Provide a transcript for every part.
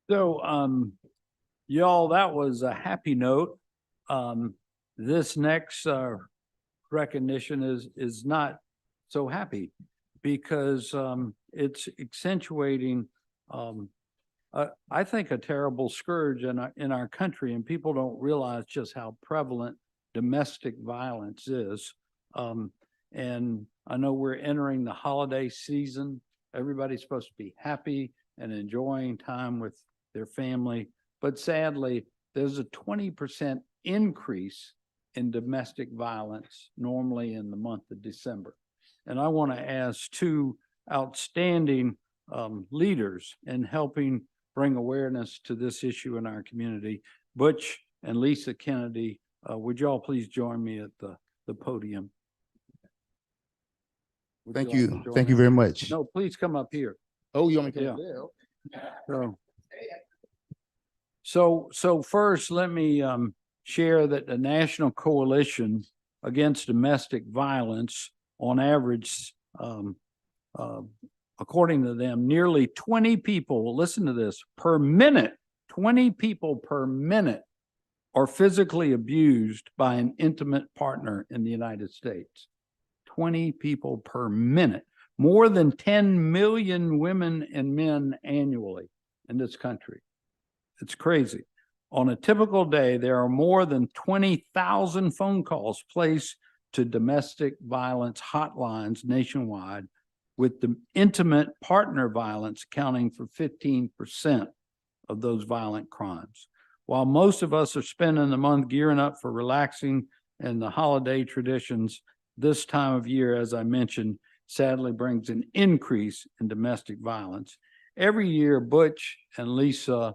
So, y'all, that was a happy note. This next recognition is not so happy because it's accentuating, I think, a terrible scourge in our country, and people don't realize just how prevalent domestic violence is. And I know we're entering the holiday season. Everybody's supposed to be happy and enjoying time with their family. But sadly, there's a 20% increase in domestic violence normally in the month of December. And I want to ask two outstanding leaders in helping bring awareness to this issue in our community. Butch and Lisa Kennedy, would y'all please join me at the podium? Thank you. Thank you very much. No, please come up here. Oh, you want me to come? Yeah. So first, let me share that the National Coalition Against Domestic Violence, on average, according to them, nearly 20 people, listen to this, per minute, 20 people per minute are physically abused by an intimate partner in the United States. 20 people per minute. More than 10 million women and men annually in this country. It's crazy. On a typical day, there are more than 20,000 phone calls placed to domestic violence hotlines nationwide, with the intimate partner violence accounting for 15% of those violent crimes. While most of us are spending the month gearing up for relaxing and the holiday traditions, this time of year, as I mentioned, sadly brings an increase in domestic violence. Every year, Butch and Lisa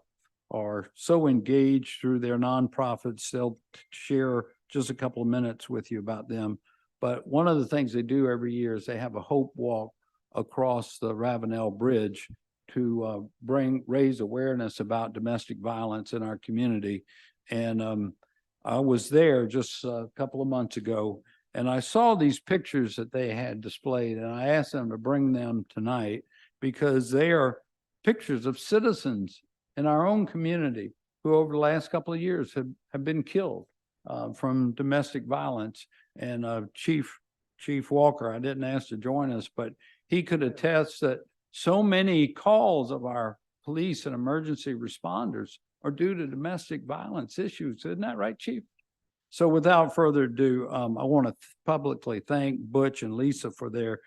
are so engaged through their nonprofits. They'll share just a couple of minutes with you about them. But one of the things they do every year is they have a hope walk across the Ravenel Bridge to raise awareness about domestic violence in our community. And I was there just a couple of months ago, and I saw these pictures that they had displayed, and I asked them to bring them tonight because they are pictures of citizens in our own community who over the last couple of years have been killed from domestic violence. And Chief Walker, I didn't ask to join us, but he could attest that so many calls of our police and emergency responders are due to domestic violence issues. Isn't that right, Chief? So without further ado, I want to publicly thank Butch and Lisa for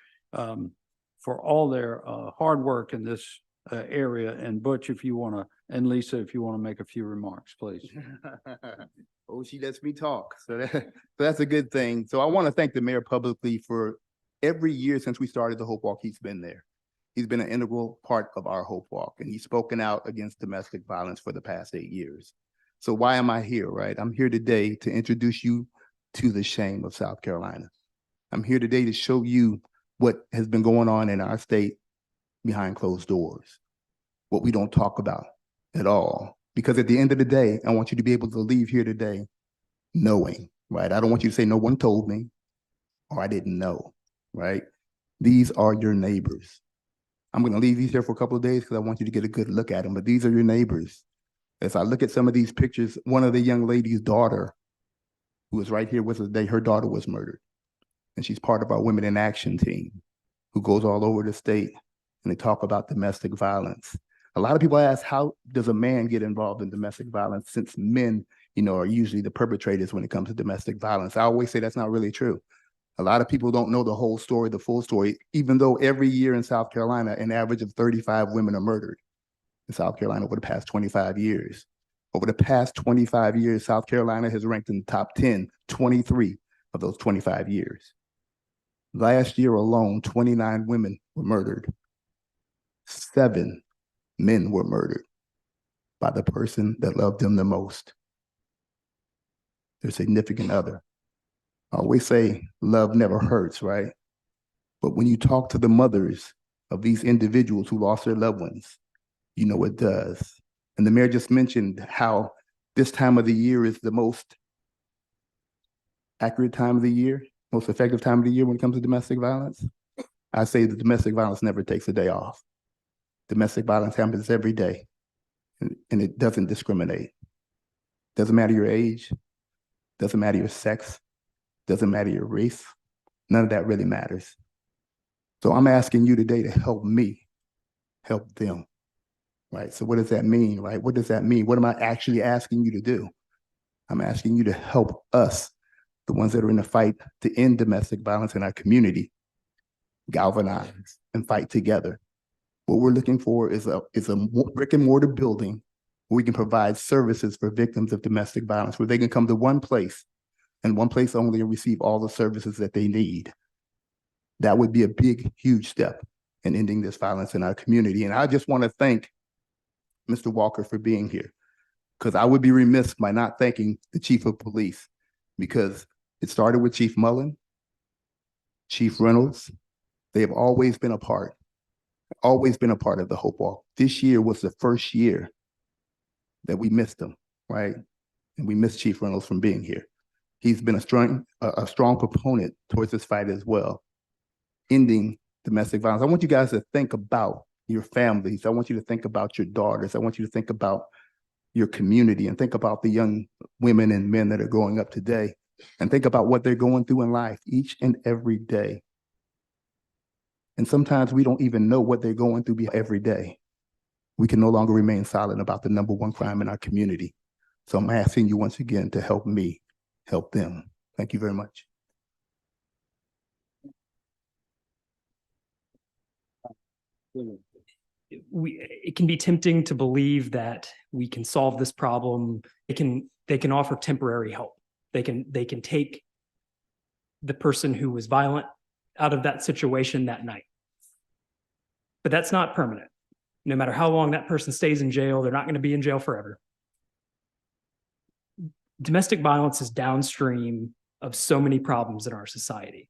all their hard work in this area. And Butch, if you want to, and Lisa, if you want to make a few remarks, please. Oh, she lets me talk. So that's a good thing. So I want to thank the mayor publicly for every year since we started the Hope Walk, he's been there. He's been an integral part of our Hope Walk, and he's spoken out against domestic violence for the past 8 years. So why am I here, right? I'm here today to introduce you to the shame of South Carolina. I'm here today to show you what has been going on in our state behind closed doors, what we don't talk about at all. Because at the end of the day, I want you to be able to leave here today knowing, right? I don't want you to say no one told me or I didn't know, right? These are your neighbors. I'm going to leave these here for a couple of days because I want you to get a good look at them, but these are your neighbors. As I look at some of these pictures, one of the young lady's daughter, who was right here with us today, her daughter was murdered. And she's part of our Women in Action team, who goes all over the state and they talk about domestic violence. A lot of people ask, how does a man get involved in domestic violence, since men, are usually the perpetrators when it comes to domestic violence? I always say that's not really true. A lot of people don't know the whole story, the full story, even though every year in South Carolina, an average of 35 women are murdered in South Carolina over the past 25 years. Over the past 25 years, South Carolina has ranked in the top 10, 23 of those 25 years. Last year alone, 29 women were murdered. 7 men were murdered by the person that loved them the most, their significant other. I always say love never hurts, right? But when you talk to the mothers of these individuals who lost their loved ones, you know it does. And the mayor just mentioned how this time of the year is the most accurate time of the year, most effective time of the year when it comes to domestic violence. I say that domestic violence never takes a day off. Domestic violence happens every day. and it doesn't discriminate. Doesn't matter your age, doesn't matter your sex, doesn't matter your race. None of that really matters. So I'm asking you today to help me help them, right? So what does that mean, right? What does that mean? What am I actually asking you to do? I'm asking you to help us, the ones that are in the fight to end domestic violence in our community, galvanize and fight together. What we're looking for is a brick and mortar building where we can provide services for victims of domestic violence, where they can come to one place and one place only and receive all the services that they need. That would be a big, huge step in ending this violence in our community. And I just want to thank Mr. Walker for being here, because I would be remiss by not thanking the chief of police, because it started with Chief Mullen, Chief Reynolds. They have always been a part of the Hope Walk. This year was the first year that we missed them, right? And we missed Chief Reynolds from being here. He's been a strong proponent towards this fight as well, ending domestic violence. I want you guys to think about your families. I want you to think about your daughters. I want you to think about your community and think about the young women and men that are growing up today, and think about what they're going through in life each and every day. And sometimes we don't even know what they're going through every day. We can no longer remain silent about the #1 crime in our community. So I'm asking you once again to help me help them. Thank you very much. It can be tempting to believe that we can solve this problem. They can offer temporary help. They can take the person who was violent out of that situation that night. But that's not permanent. No matter how long that person stays in jail, they're not going to be in jail forever. Domestic violence is downstream of so many problems in our society.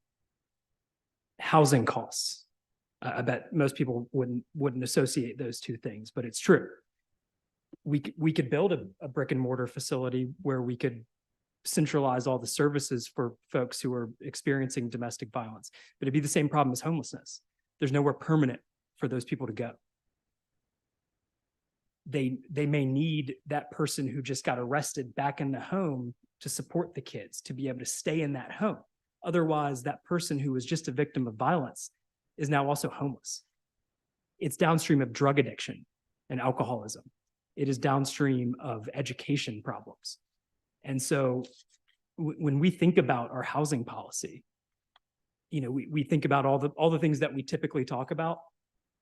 Housing costs. I bet most people wouldn't associate those two things, but it's true. We could build a brick and mortar facility where we could centralize all the services for folks who are experiencing domestic violence, but it'd be the same problem as homelessness. There's nowhere permanent for those people to go. They may need that person who just got arrested back in the home to support the kids, to be able to stay in that home. Otherwise, that person who was just a victim of violence is now also homeless. It's downstream of drug addiction and alcoholism. It is downstream of education problems. And so when we think about our housing policy, we think about all the things that we typically talk about.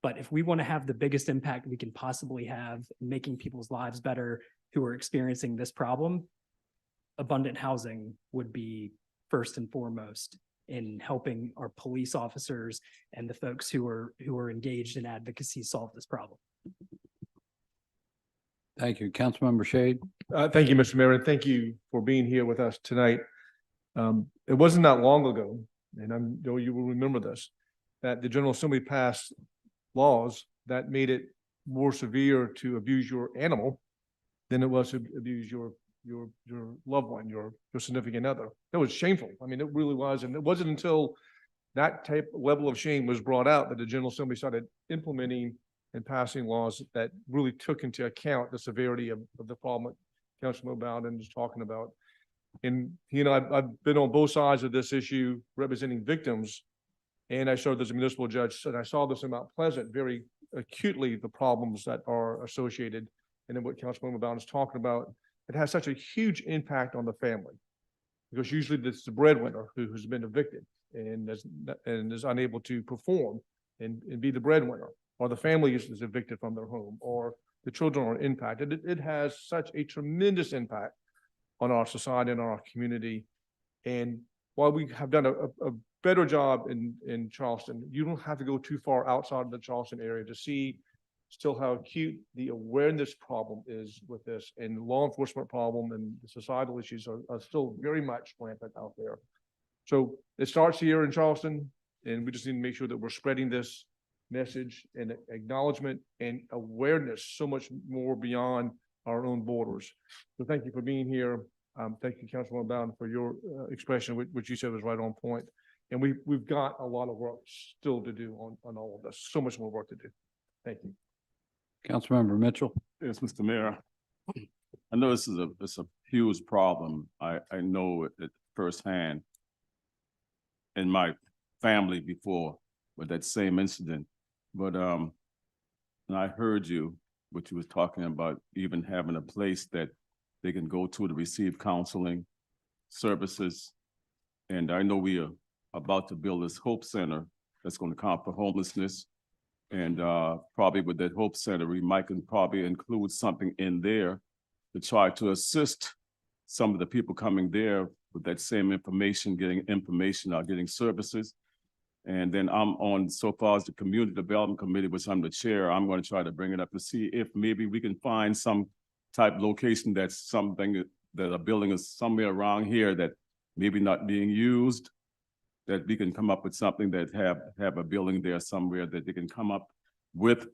But if we want to have the biggest impact we can possibly have in making people's lives better who are experiencing this problem, abundant housing would be first and foremost in helping our police officers and the folks who are engaged in advocacy solve this problem. Thank you. Councilmember Shade. Thank you, Mr. Mayor, and thank you for being here with us tonight. It wasn't that long ago, and I know you will remember this, that the General Assembly passed laws that made it more severe to abuse your animal than it was to abuse your loved one, your significant other. That was shameful. I mean, it really was. And it wasn't until that level of shame was brought out that the General Assembly started implementing and passing laws that really took into account the severity of the problem that Councilman Bowden is talking about. And, I've been on both sides of this issue representing victims, and I served as a municipal judge, and I saw this in Mount Pleasant very acutely, the problems that are associated. And then what Councilman Bowden is talking about, it has such a huge impact on the family, because usually it's the breadwinner who's been evicted and is unable to perform and be the breadwinner, or the family is evicted from their home, or the children are impacted. It has such a tremendous impact on our society and our community. And while we have done a better job in Charleston, you don't have to go too far outside of the Charleston area to see still how acute the awareness problem is with this, and law enforcement problem and the societal issues are still very much rampant out there. So it starts here in Charleston, and we just need to make sure that we're spreading this message and acknowledgement and awareness so much more beyond our own borders. So thank you for being here. Thank you, Councilman Bowden, for your expression, which you said was right on point. And we've got a lot of work still to do on all of this. So much more work to do. Thank you. Councilmember Mitchell. Yes, Mr. Mayor. I know it's a huge problem. I know it firsthand in my family before with that same incident. But and I heard you, what you was talking about, even having a place that they can go to receive counseling services. And I know we are about to build this Hope Center that's going to account for homelessness. And probably with that Hope Center, we might can probably include something in there to try to assist some of the people coming there with that same information, getting services. And then I'm on, so far as the Community Development Committee, which I'm the chair, I'm going to try to bring it up to see if maybe we can find some type of location that's something that a building is somewhere around here that maybe not being used, that we can come up with something that have a building there somewhere that they can come up with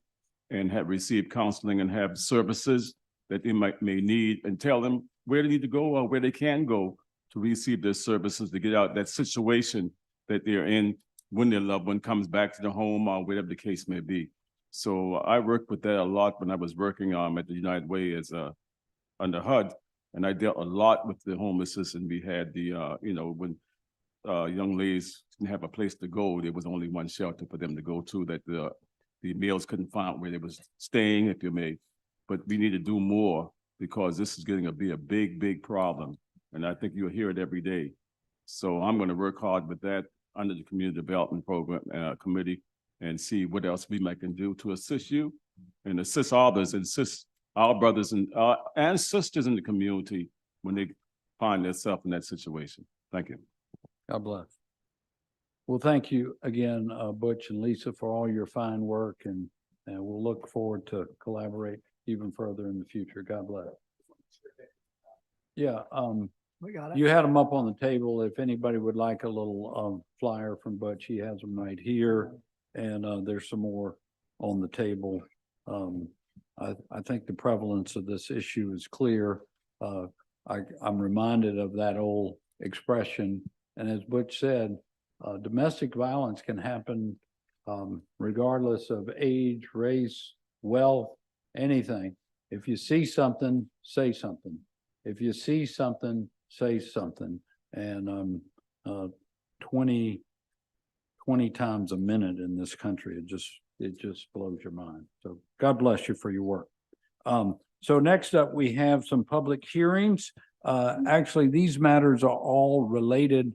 and have received counseling and have services that they may need, and tell them where they need to go or where they can go to receive their services to get out that situation that they're in when their loved one comes back to the home or whatever the case may be. So I worked with that a lot when I was working at the United Way as under HUD, and I dealt a lot with the homelessness, and we had the when young ladies didn't have a place to go, there was only one shelter for them to go to that the males couldn't find where they was staying, if you may. But we need to do more because this is getting to be a big problem. And I think you'll hear it every day. So I'm going to work hard with that under the Community Development Program Committee and see what else we might can do to assist you and assist others, and assist our brothers and sisters in the community when they find themselves in that situation. Thank you. God bless. Well, thank you again, Butch and Lisa, for all your fine work, and we'll look forward to collaborate even further in the future. God bless. Yeah, We got it. you had them up on the table. If anybody would like a little flyer from Butch, he has them right here, and there's some more on the table. I think the prevalence of this issue is clear. I'm reminded of that old expression, and as Butch said, domestic violence can happen regardless of age, race, wealth, anything. If you see something, say something. If you see something, say something. And 20 times a minute in this country, it just blows your mind. So God bless you for your work. So next up, we have some public hearings. Actually, these matters are all related